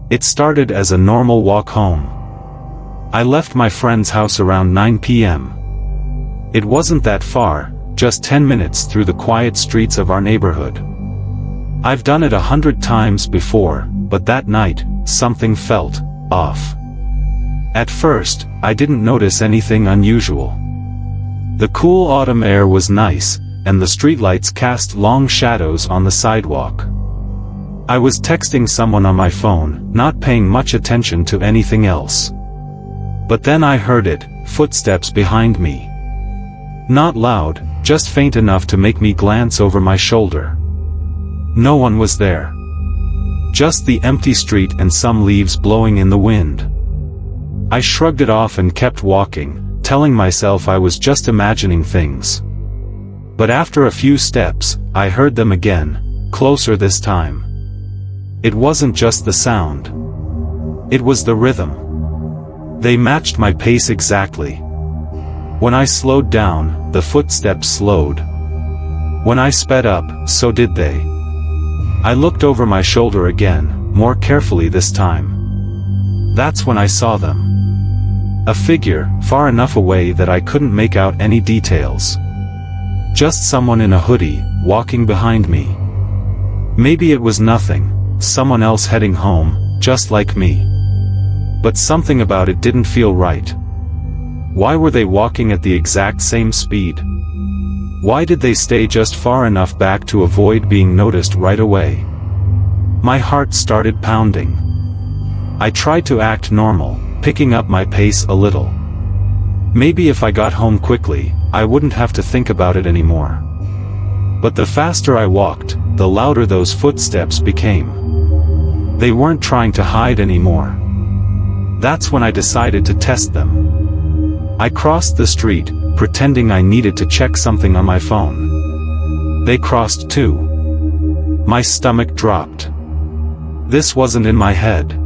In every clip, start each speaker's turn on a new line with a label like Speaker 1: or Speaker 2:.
Speaker 1: It started as a normal walk home. I left my friend's house around 9 p.m. It wasn't that far, just 10 minutes through the quiet streets of our neighborhood. I've done it 100 times before, but that night, something felt off. At first, I didn't notice anything unusual. The cool autumn air was nice, and the streetlights cast long shadows on the sidewalk. I was texting someone on my phone, not paying much attention to anything else. But then I heard it, footsteps behind me. Not loud, just faint enough to make me glance over my shoulder. No one was there. Just the empty street and some leaves blowing in the wind. I shrugged it off and kept walking, telling myself I was just imagining things. But after a few steps, I heard them again, closer this time. It wasn't just the sound. It was the rhythm. They matched my pace exactly. When I slowed down, the footsteps slowed. When I sped up, so did they. I looked over my shoulder again, more carefully this time. That's when I saw them. A figure, far enough away that I couldn't make out any details. Just someone in a hoodie, walking behind me. Maybe it was nothing, someone else heading home, just like me. But something about it didn't feel right. Why were they walking at the exact same speed? Why did they stay just far enough back to avoid being noticed right away? My heart started pounding. I tried to act normal, picking up my pace a little. Maybe if I got home quickly, I wouldn't have to think about it anymore. But the faster I walked, the louder those footsteps became. They weren't trying to hide anymore. That's when I decided to test them. I crossed the street, pretending I needed to check something on my phone. They crossed too. My stomach dropped. This wasn't in my head.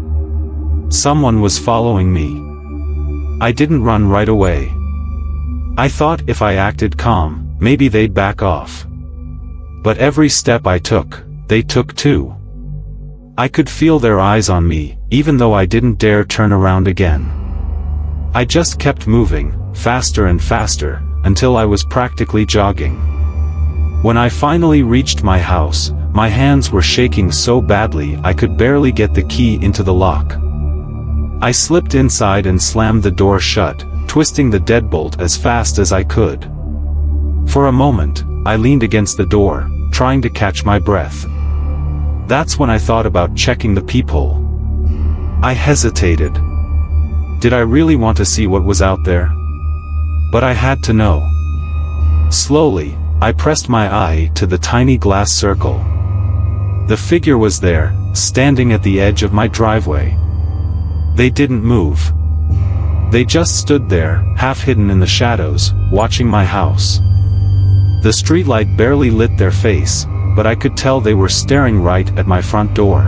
Speaker 1: Someone was following me. I didn't run right away. I thought if I acted calm, maybe they'd back off. But every step I took, they took too. I could feel their eyes on me, even though I didn't dare turn around again. I just kept moving, faster and faster, until I was practically jogging. When I finally reached my house, my hands were shaking so badly I could barely get the key into the lock. I slipped inside and slammed the door shut, twisting the deadbolt as fast as I could. For a moment, I leaned against the door, trying to catch my breath. That's when I thought about checking the peephole. I hesitated. Did I really want to see what was out there? But I had to know. Slowly, I pressed my eye to the tiny glass circle. The figure was there, standing at the edge of my driveway. They didn't move. They just stood there, half hidden in the shadows, watching my house. The streetlight barely lit their face, but I could tell they were staring right at my front door.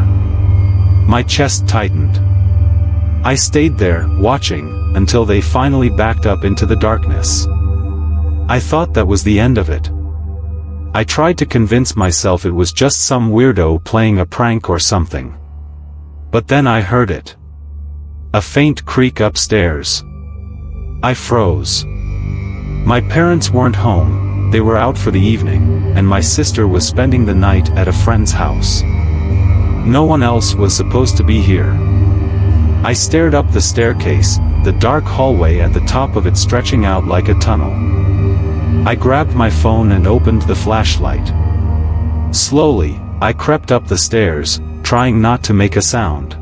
Speaker 1: My chest tightened. I stayed there, watching, until they finally backed up into the darkness. I thought that was the end of it. I tried to convince myself it was just some weirdo playing a prank or something. But then I heard it. A faint creak upstairs. I froze. My parents weren't home, they were out for the evening, and my sister was spending the night at a friend's house. No one else was supposed to be here. I stared up the staircase, the dark hallway at the top of it stretching out like a tunnel. I grabbed my phone and opened the flashlight. Slowly, I crept up the stairs, trying not to make a sound.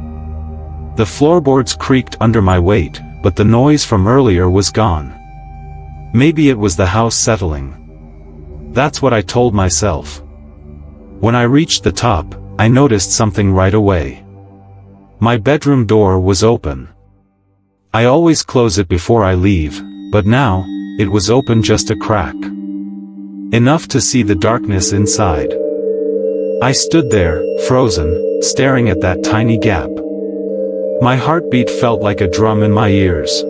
Speaker 1: The floorboards creaked under my weight, but the noise from earlier was gone. Maybe it was the house settling. That's what I told myself. When I reached the top, I noticed something right away. My bedroom door was open. I always close it before I leave, but now, it was open just a crack. Enough to see the darkness inside. I stood there, frozen, staring at that tiny gap. My heartbeat felt like a drum in my ears.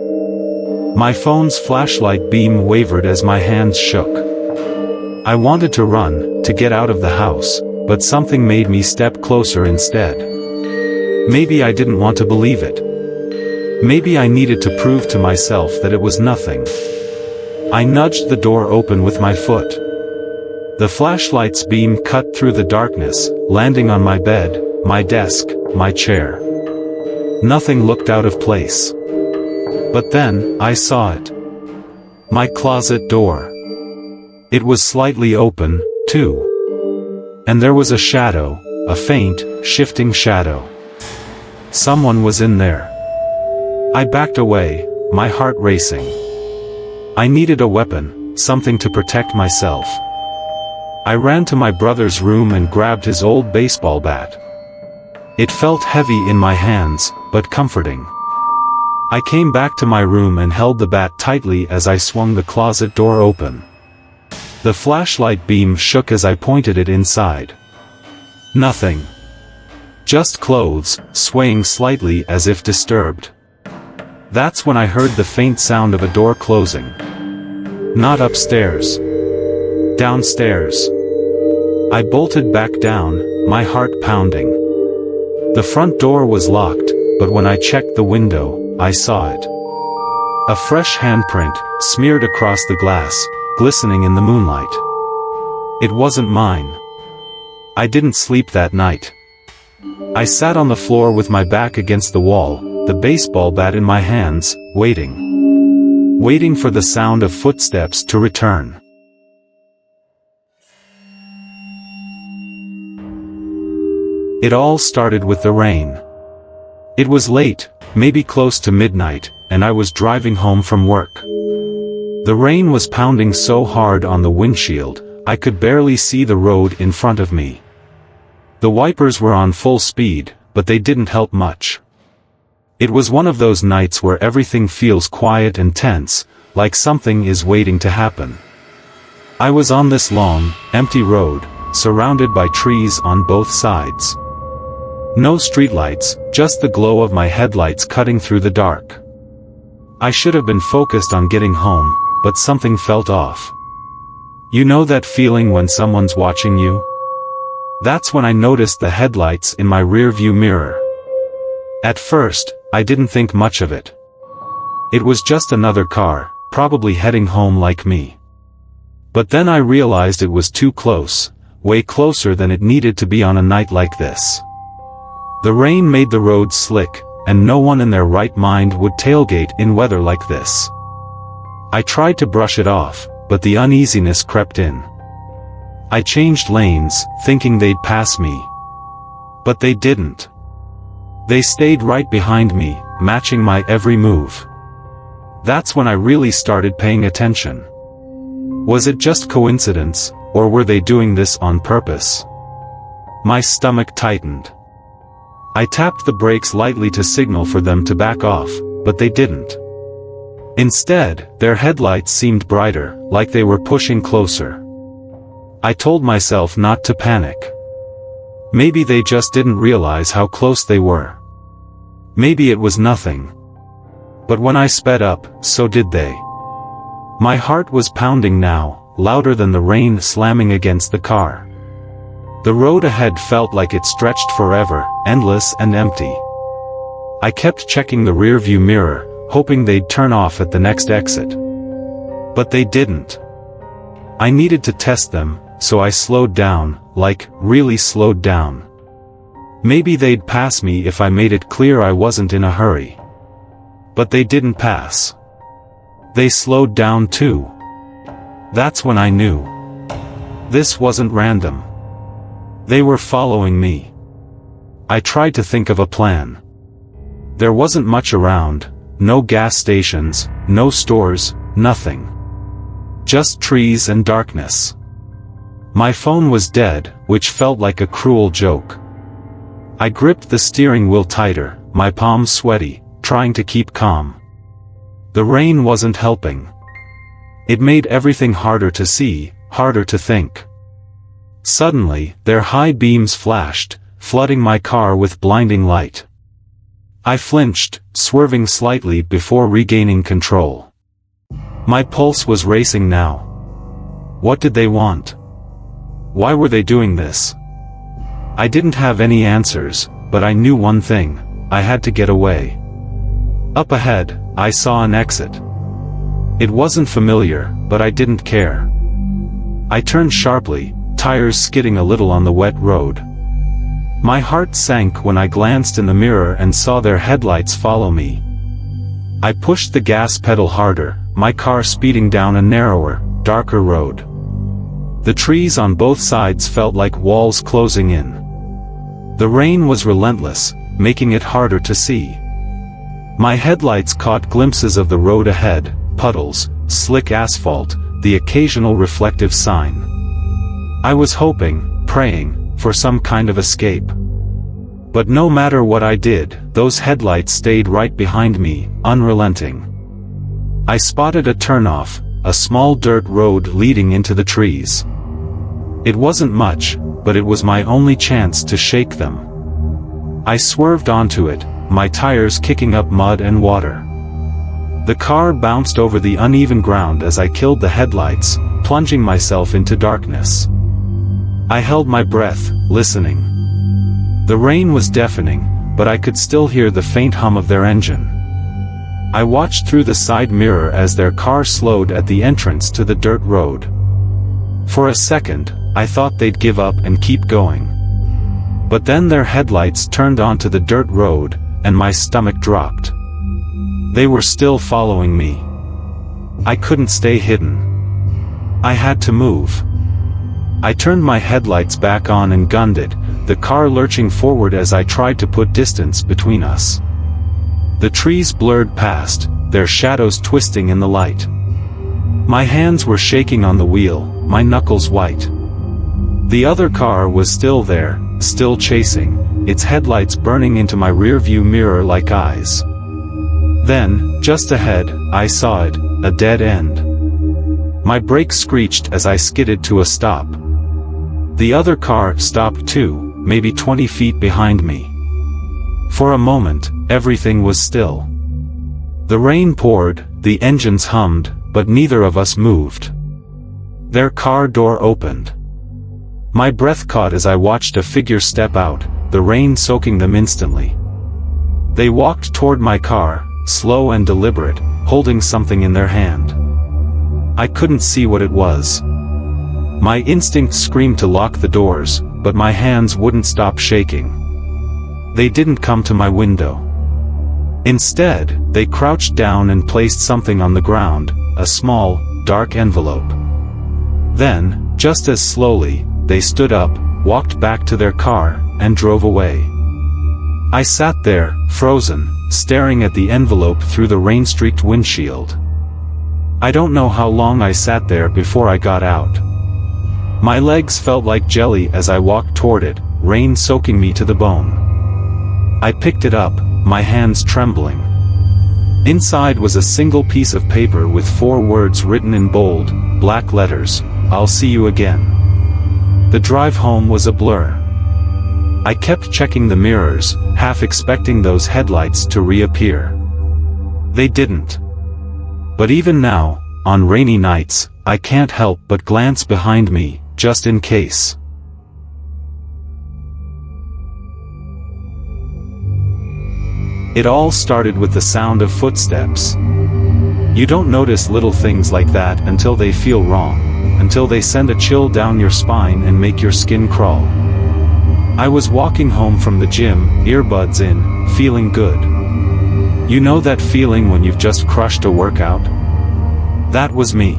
Speaker 1: My phone's flashlight beam wavered as my hands shook. I wanted to run, to get out of the house, but something made me step closer instead. Maybe I didn't want to believe it. Maybe I needed to prove to myself that it was nothing. I nudged the door open with my foot. The flashlight's beam cut through the darkness, landing on my bed, my desk, my chair. Nothing looked out of place. But then, I saw it. My closet door. It was slightly open, too. And there was a shadow, a faint, shifting shadow. Someone was in there. I backed away, my heart racing. I needed a weapon, something to protect myself. I ran to my brother's room and grabbed his old baseball bat. It felt heavy in my hands, but comforting. I came back to my room and held the bat tightly as I swung the closet door open. The flashlight beam shook as I pointed it inside. Nothing. Just clothes, swaying slightly as if disturbed. That's when I heard the faint sound of a door closing. Not upstairs. Downstairs. I bolted back down, my heart pounding. The front door was locked, but when I checked the window, I saw it. A fresh handprint, smeared across the glass, glistening in the moonlight. It wasn't mine. I didn't sleep that night. I sat on the floor with my back against the wall, the baseball bat in my hands, waiting. Waiting for the sound of footsteps to return. It all started with the rain. It was late, maybe close to midnight, and I was driving home from work. The rain was pounding so hard on the windshield, I could barely see the road in front of me. The wipers were on full speed, but they didn't help much. It was one of those nights where everything feels quiet and tense, like something is waiting to happen. I was on this long, empty road, surrounded by trees on both sides. No streetlights, just the glow of my headlights cutting through the dark. I should have been focused on getting home, but something felt off. You know that feeling when someone's watching you? That's when I noticed the headlights in my rearview mirror. At first, I didn't think much of it. It was just another car, probably heading home like me. But then I realized it was too close, way closer than it needed to be on a night like this. The rain made the road slick, and no one in their right mind would tailgate in weather like this. I tried to brush it off, but the uneasiness crept in. I changed lanes, thinking they'd pass me. But they didn't. They stayed right behind me, matching my every move. That's when I really started paying attention. Was it just coincidence, or were they doing this on purpose? My stomach tightened. I tapped the brakes lightly to signal for them to back off, but they didn't. Instead, their headlights seemed brighter, like they were pushing closer. I told myself not to panic. Maybe they just didn't realize how close they were. Maybe it was nothing. But when I sped up, so did they. My heart was pounding now, louder than the rain slamming against the car. The road ahead felt like it stretched forever, endless and empty. I kept checking the rearview mirror, hoping they'd turn off at the next exit. But they didn't. I needed to test them, so I slowed down, like, really slowed down. Maybe they'd pass me if I made it clear I wasn't in a hurry. But they didn't pass. They slowed down too. That's when I knew. This wasn't random. They were following me. I tried to think of a plan. There wasn't much around, no gas stations, no stores, nothing. Just trees and darkness. My phone was dead, which felt like a cruel joke. I gripped the steering wheel tighter, my palms sweaty, trying to keep calm. The rain wasn't helping. It made everything harder to see, harder to think. Suddenly, their high beams flashed, flooding my car with blinding light. I flinched, swerving slightly before regaining control. My pulse was racing now. What did they want? Why were they doing this? I didn't have any answers, but I knew one thing: I had to get away. Up ahead, I saw an exit. It wasn't familiar, but I didn't care. I turned sharply, tires skidding a little on the wet road. My heart sank when I glanced in the mirror and saw their headlights follow me. I pushed the gas pedal harder, my car speeding down a narrower, darker road. The trees on both sides felt like walls closing in. The rain was relentless, making it harder to see. My headlights caught glimpses of the road ahead, puddles, slick asphalt, the occasional reflective sign. I was hoping, praying, for some kind of escape. But no matter what I did, those headlights stayed right behind me, unrelenting. I spotted a turnoff, a small dirt road leading into the trees. It wasn't much, but it was my only chance to shake them. I swerved onto it, my tires kicking up mud and water. The car bounced over the uneven ground as I killed the headlights, plunging myself into darkness. I held my breath, listening. The rain was deafening, but I could still hear the faint hum of their engine. I watched through the side mirror as their car slowed at the entrance to the dirt road. For a second, I thought they'd give up and keep going. But then their headlights turned onto the dirt road, and my stomach dropped. They were still following me. I couldn't stay hidden. I had to move. I turned my headlights back on and gunned it, the car lurching forward as I tried to put distance between us. The trees blurred past, their shadows twisting in the light. My hands were shaking on the wheel, my knuckles white. The other car was still there, still chasing, its headlights burning into my rearview mirror like eyes. Then, just ahead, I saw it, a dead end. My brakes screeched as I skidded to a stop. The other car stopped too, maybe 20 feet behind me. For a moment, everything was still. The rain poured, the engines hummed, but neither of us moved. Their car door opened. My breath caught as I watched a figure step out, the rain soaking them instantly. They walked toward my car, slow and deliberate, holding something in their hand. I couldn't see what it was. My instinct screamed to lock the doors, but my hands wouldn't stop shaking. They didn't come to my window. Instead, they crouched down and placed something on the ground, a small, dark envelope. Then, just as slowly, they stood up, walked back to their car, and drove away. I sat there, frozen, staring at the envelope through the rain-streaked windshield. I don't know how long I sat there before I got out. My legs felt like jelly as I walked toward it, rain soaking me to the bone. I picked it up, my hands trembling. Inside was a single piece of paper with 4 words written in bold, black letters: "I'll see you again." The drive home was a blur. I kept checking the mirrors, half expecting those headlights to reappear. They didn't. But even now, on rainy nights, I can't help but glance behind me, just in case. It all started with the sound of footsteps. You don't notice little things like that until they feel wrong, until they send a chill down your spine and make your skin crawl. I was walking home from the gym, earbuds in, feeling good. You know that feeling when you've just crushed a workout? That was me.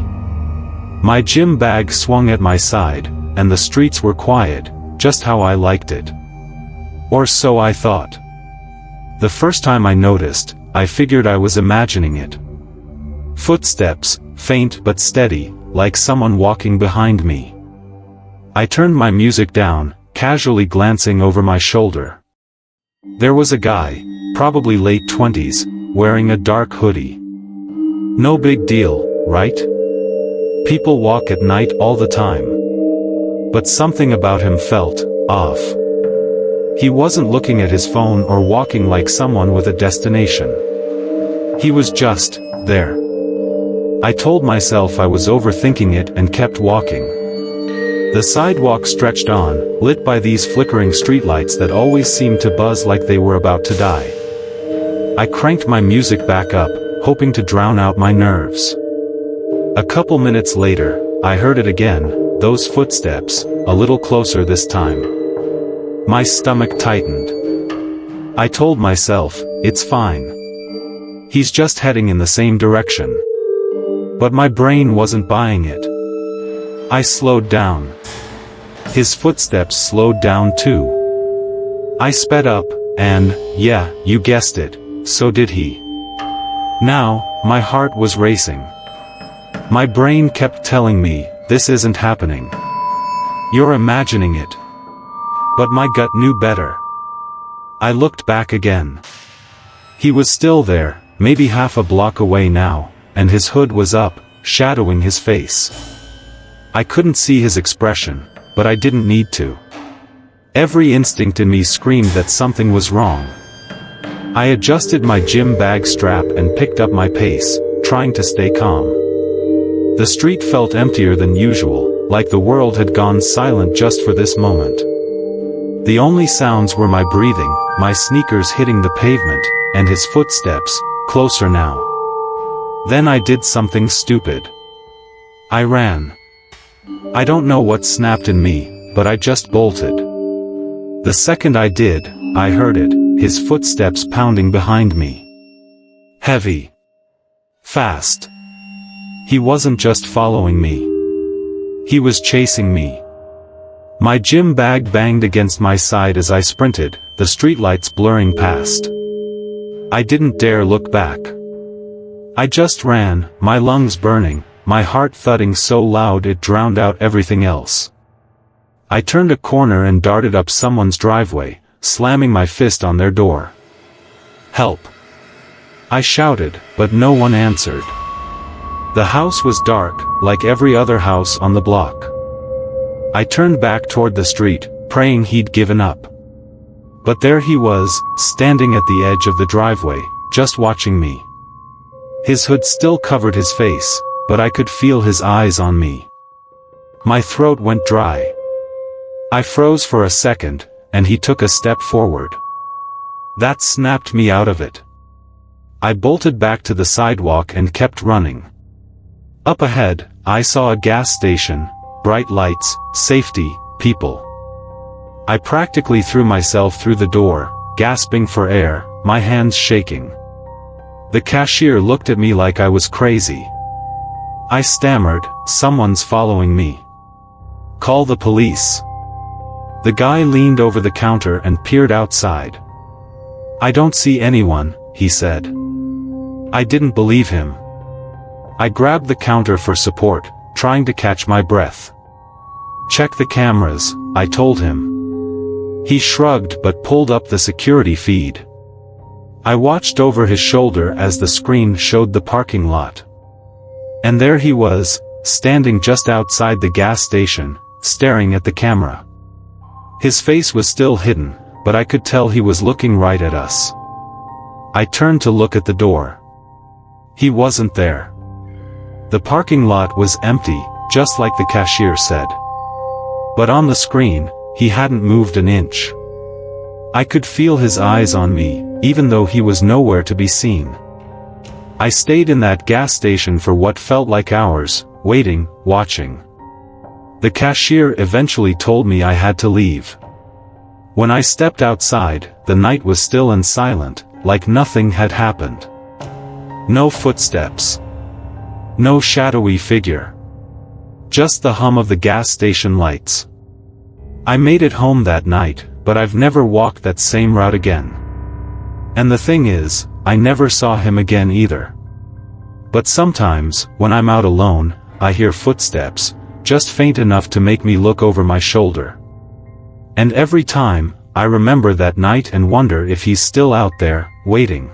Speaker 1: My gym bag swung at my side, and the streets were quiet, just how I liked it. Or so I thought. The first time I noticed, I figured I was imagining it. Footsteps, faint but steady, like someone walking behind me. I turned my music down, casually glancing over my shoulder. There was a guy, probably late 20s, wearing a dark hoodie. No big deal, right? People walk at night all the time. But something about him felt off. He wasn't looking at his phone or walking like someone with a destination. He was just there. I told myself I was overthinking it and kept walking. The sidewalk stretched on, lit by these flickering streetlights that always seemed to buzz like they were about to die. I cranked my music back up, hoping to drown out my nerves. A couple minutes later, I heard it again, those footsteps, a little closer this time. My stomach tightened. I told myself, it's fine. He's just heading in the same direction. But my brain wasn't buying it. I slowed down. His footsteps slowed down too. I sped up, and, yeah, you guessed it, so did he. Now, my heart was racing. My brain kept telling me, this isn't happening. You're imagining it. But my gut knew better. I looked back again. He was still there, maybe half a block away now, and his hood was up, shadowing his face. I couldn't see his expression, but I didn't need to. Every instinct in me screamed that something was wrong. I adjusted my gym bag strap and picked up my pace, trying to stay calm. The street felt emptier than usual, like the world had gone silent just for this moment. The only sounds were my breathing, my sneakers hitting the pavement, and his footsteps, closer now. Then I did something stupid. I ran. I don't know what snapped in me, but I just bolted. The second I did, I heard it, his footsteps pounding behind me. Heavy. Fast. He wasn't just following me. He was chasing me. My gym bag banged against my side as I sprinted, the streetlights blurring past. I didn't dare look back. I just ran, my lungs burning, my heart thudding so loud it drowned out everything else. I turned a corner and darted up someone's driveway, slamming my fist on their door. Help! I shouted, but no one answered. The house was dark, like every other house on the block. I turned back toward the street, praying he'd given up. But there he was, standing at the edge of the driveway, just watching me. His hood still covered his face, but I could feel his eyes on me. My throat went dry. I froze for a second, and he took a step forward. That snapped me out of it. I bolted back to the sidewalk and kept running. Up ahead, I saw a gas station, bright lights, safety, people. I practically threw myself through the door, gasping for air, my hands shaking. The cashier looked at me like I was crazy. I stammered, someone's following me. Call the police. The guy leaned over the counter and peered outside. I don't see anyone, he said. I didn't believe him. I grabbed the counter for support, trying to catch my breath. Check the cameras, I told him. He shrugged but pulled up the security feed. I watched over his shoulder as the screen showed the parking lot. And there he was, standing just outside the gas station, staring at the camera. His face was still hidden, but I could tell he was looking right at us. I turned to look at the door. He wasn't there. The parking lot was empty, just like the cashier said. But on the screen, he hadn't moved an inch. I could feel his eyes on me, even though he was nowhere to be seen. I stayed in that gas station for what felt like hours, waiting, watching. The cashier eventually told me I had to leave. When I stepped outside, the night was still and silent, like nothing had happened. No footsteps. No shadowy figure. Just the hum of the gas station lights. I made it home that night, but I've never walked that same route again. And the thing is, I never saw him again either. But sometimes, when I'm out alone, I hear footsteps, just faint enough to make me look over my shoulder. And every time, I remember that night and wonder if he's still out there, waiting.